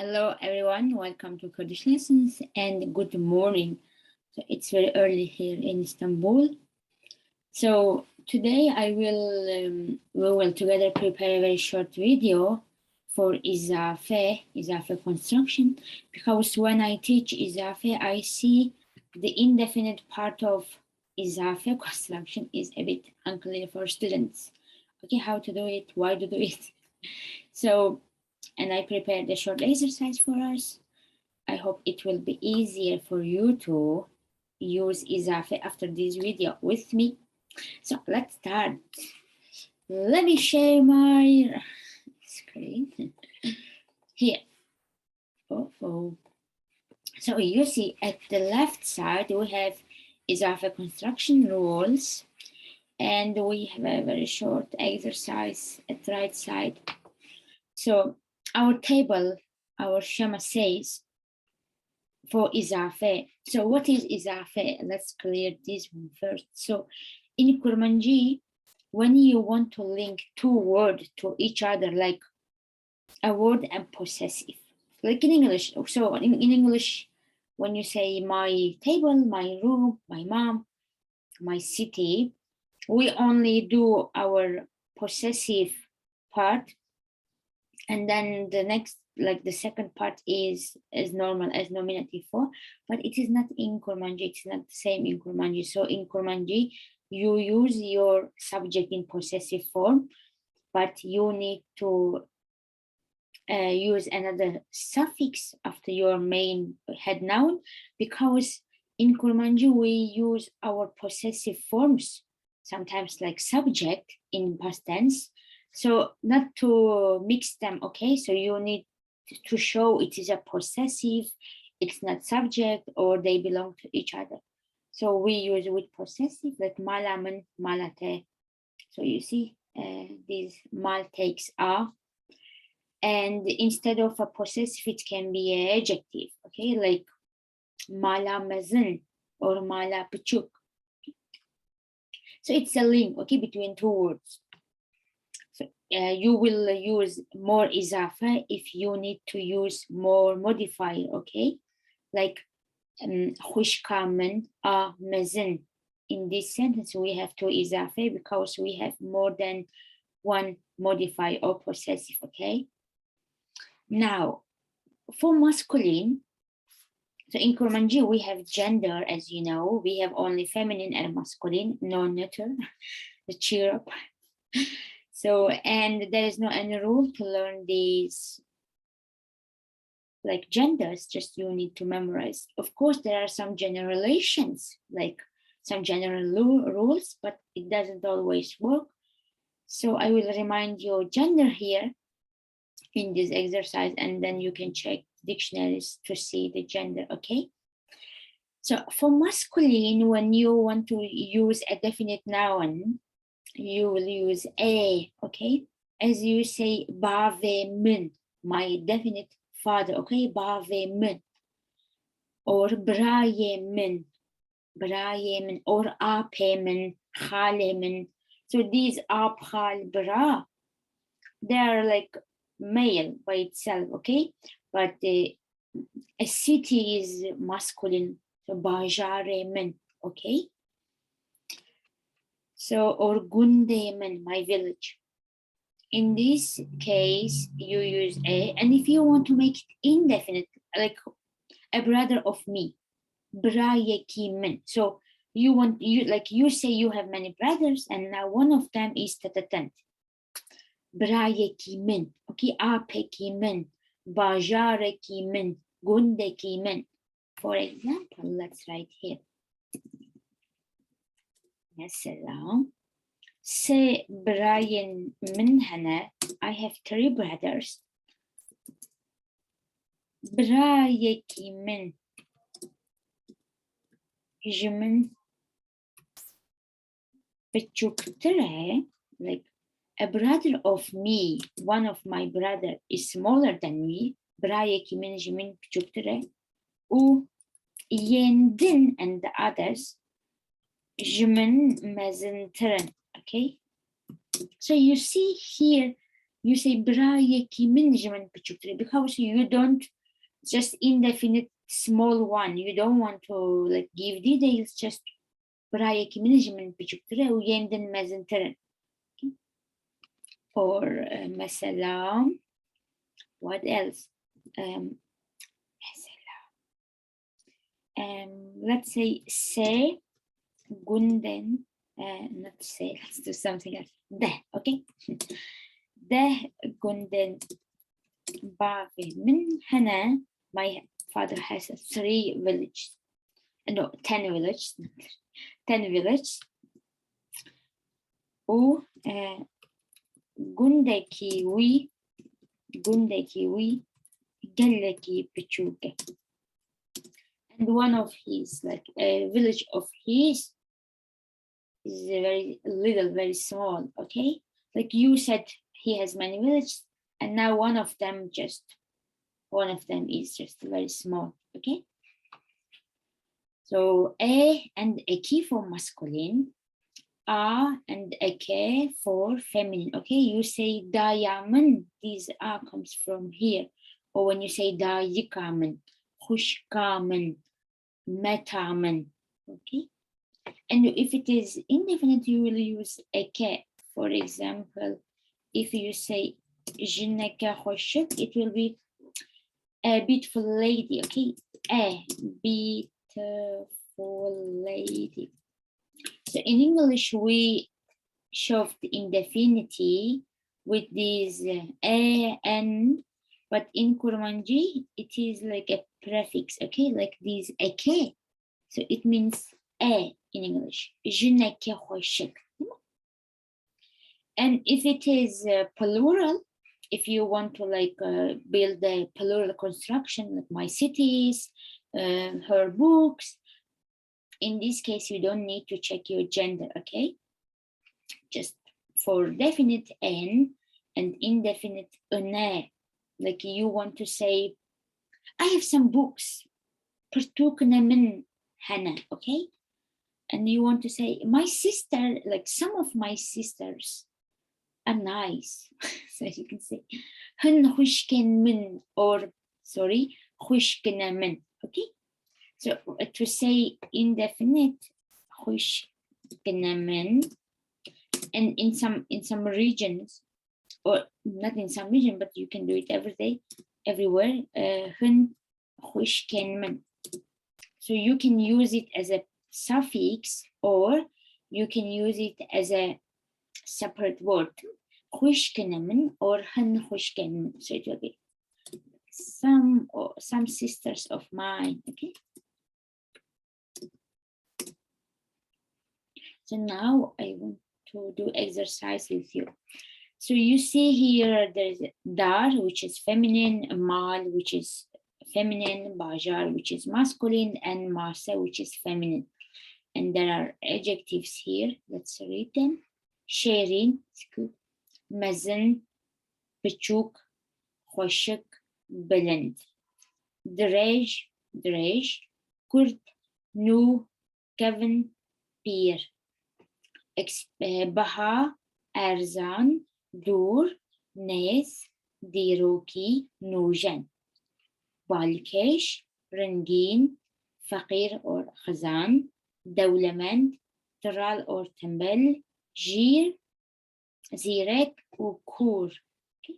Hello everyone, welcome to Kurdish lessons and good morning. So it's very early here in Istanbul. So today we will together prepare a very short video for Ezafe construction, because when I teach Ezafe, I see the indefinite part of Ezafe construction is a bit unclear for students. Okay, how to do it, why to do it. And I prepared a short exercise for us. I hope it will be easier for you to use Ezafe after this video with me. So let's start. Let me share my screen here. So you see at the left side, we have Ezafe construction rules, and we have a very short exercise at the right side. So our table, our schema says for Ezafe. So what is Ezafe? Let's clear this one first. So in Kurmanji, when you want to link two words to each other, like a word and possessive, like in English. So in English, when you say my table, my room, my mom, my city, we only do our possessive part, and then the next, like the second part is as normal as nominative form, but it is not in Kurmanji. It's not the same in Kurmanji. So in Kurmanji, you use your subject in possessive form, but you need to use another suffix after your main head noun, because in Kurmanji we use our possessive forms, sometimes like subject in past tense. So not to mix them, okay? So you need to show it is a possessive, it's not subject, or they belong to each other. So we use with possessive, like malaman, malate. So you see, this mal takes a, and instead of a possessive, it can be an adjective, okay? Like mala mazin or mala pichuk. So it's a link, okay, between two words. So you will use more Ezafe if you need to use more modifier, okay? Like khushkamen, a mazin. In this sentence, we have two Ezafe because we have more than one modifier or possessive, okay? Now, for masculine, so in Kurmanji, we have gender, as you know. We have only feminine and masculine, no neuter, the cheer up. So, and there is no any rule to learn these like genders, just you need to memorize. Of course, there are some generalizations, like some general rules, but it doesn't always work. So I will remind you gender here in this exercise, and then you can check dictionaries to see the gender, okay? So for masculine, when you want to use a definite noun, you will use a, okay? As you say, bave min, my definite father, okay? Bave min. Or braye min, or ape min, khale min. So these ap, khal, bra, they are like male by itself, okay? But a city is masculine, so bajare min, okay? So, or gunde min, my village. In this case, you use a, and if you want to make it indefinite, like a brother of me, brayeki min. So you say you have many brothers, and now one of them is tatatant. Brayeki min, okay, apeki min, bajareki min, gundeki min. For example, let's write here. Mesela, say Brian Minhana, I have 3 brothers. Brayeki min, jimin bichuktere, like a brother of me, one of my brother is smaller than me. Brayeki min jimin bichuktere. U yendin and the others. Jimin mezinteren, okay? So you see here you say برای کی management بچوكتري, because you don't just indefinite small one. You don't want to like give details, just برای کی management بچوكتري ويندن مازنترن. Or مثلا what else? Let's say Gunden, not say, let's do something else. ده, okay? ده Gunden باقي من هنا. My father has 3 villages. No, 10 villages. 10 villages. و Gundeki we Galleki Pichuke. And one of his, like a village of his, is very little, very small, okay? Like you said, he has many villages, and now one of them is just very small, okay? So a and a key for masculine, a and a k for feminine, okay? You say dayaman, these a comes from here. Or when you say dayikaman, khushkaman, metaman, okay? And if it is indefinite, you will use a k. For example, if you say jinaka khoshik, it will be a beautiful lady, okay? A beautiful lady. So in English, we shoved indefinity with these a, n, but in Kurmanji, it is like a prefix, okay? Like these a k. So it means a in English. Je ne que khoshik. And if it is plural, if you want to like build a plural construction, like my cities, her books, in this case, you don't need to check your gender, okay? Just for definite n and indefinite ne, like you want to say, I have some books, pertukna min hana, okay? And you want to say, my sister, like some of my sisters are nice. So you can say, hun khushken min, or sorry, khushkena min, okay? So to say indefinite, khushkena min, and in some regions, or not in some region, but you can do it every day, everywhere, hun khushken min. So you can use it as a suffix, or you can use it as a separate word, khushkenemin or hun khushkenemin. So it will be some sisters of mine, okay? So now I want to do exercise with you. So you see here there's dar, which is feminine, mal, which is feminine, bajar, which is masculine, and marsa, which is feminine. And there are adjectives here. Let's read them. Sharing, mazin, pichuk, khoshik, belend. Drej, kurd, nu, kevin, pir. Baha, erzan, dur, nes, diroki, nujan. Balkesh, rangin, faqir or khazan, dawlamand, taral or tambal, jir, zirek, ukur. Okay.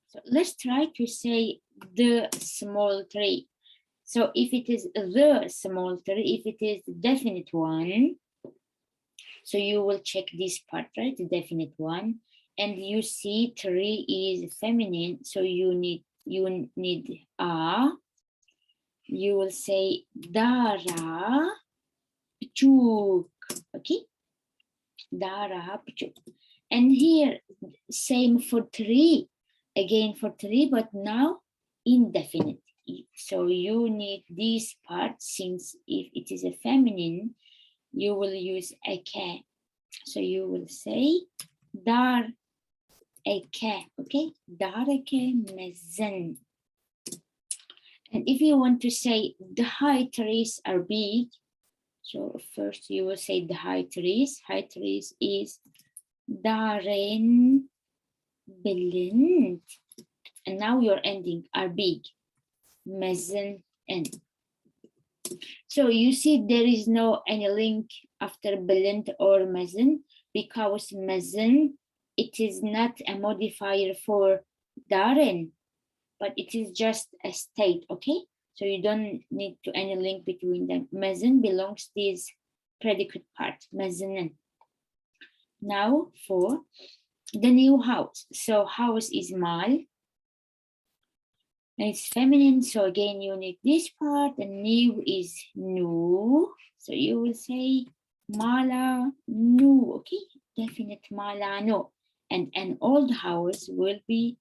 So let's try to say the small tree. So if it is the small tree, if it is the definite one, so you will check this part, right? The definite one, and you see tree is feminine, so you need a. You will say dara pchuk, okay? Dara pchuk. And here, same for tree, again for tree, but now indefinite. So you need this part, since if it is a feminine, you will use a k. So you will say dar a k, okay? Dar a k mezen. And if you want to say the high trees are big, so first you will say the high trees. High trees is darin بلند. And now your ending are big. مزن N. So you see there is no any link after بلند or مزن because مزن, it is not a modifier for Darren, but it is just a state, okay? So you don't need to any link between them. مزن belongs this predicate part, مزنن. Now for the new house. So house is mal. And it's feminine, so again you need this part, and new is nu. So you will say mala nu, okay? Definite mala no. And an old house will be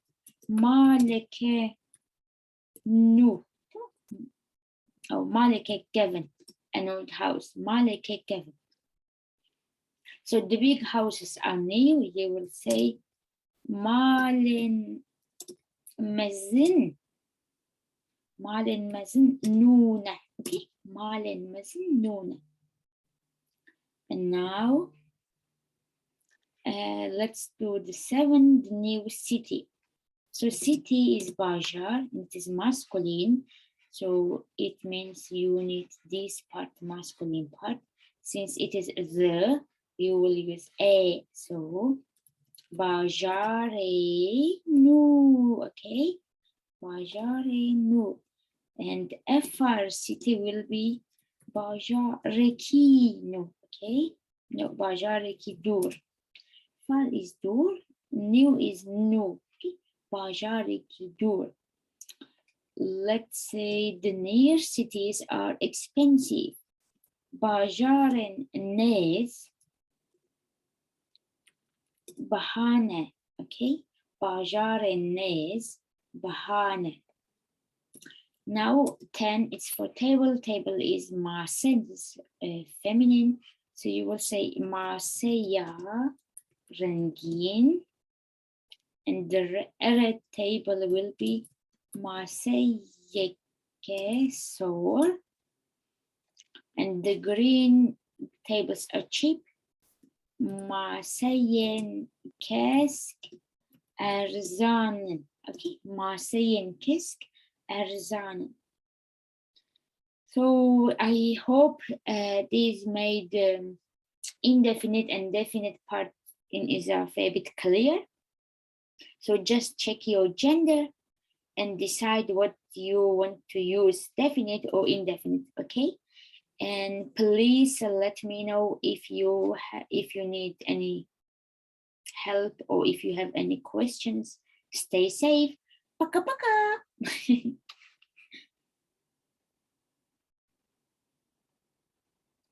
maleke nu. Oh, maleke Kevin, an old house, maleke Kevin. So the big houses are new, you will say malen mazin. Malen mazin nuna. Okay, malen mazin nuna. And now let's do the 7, the new city. So city is bajar, it is masculine. So it means you need this part, masculine part. Since it is the, you will use a. So bajare nu, okay? Bajare nu. And FR city will be Bajareki, no, okay? No, Bajareki dur. Far is dur, new is no, okay? Bajareki dur. Let's say the near cities are expensive. Bajaren Nez, Bahane, okay? Bajaren Nez, Bahane. Now 10, it's for table. Table is Marseille, feminine. So you will say Marseilla Rangin. And the red table will be Marseille Sor. And the green tables are cheap. Marseillen Kesk Erzan. Okay, Marseillen Kesk Erzan. So I hope this made indefinite and definite part in Ezafe a bit clear. So just check your gender and decide what you want to use, definite or indefinite, okay? And please let me know if you need any help or if you have any questions. Stay safe. Paka paka.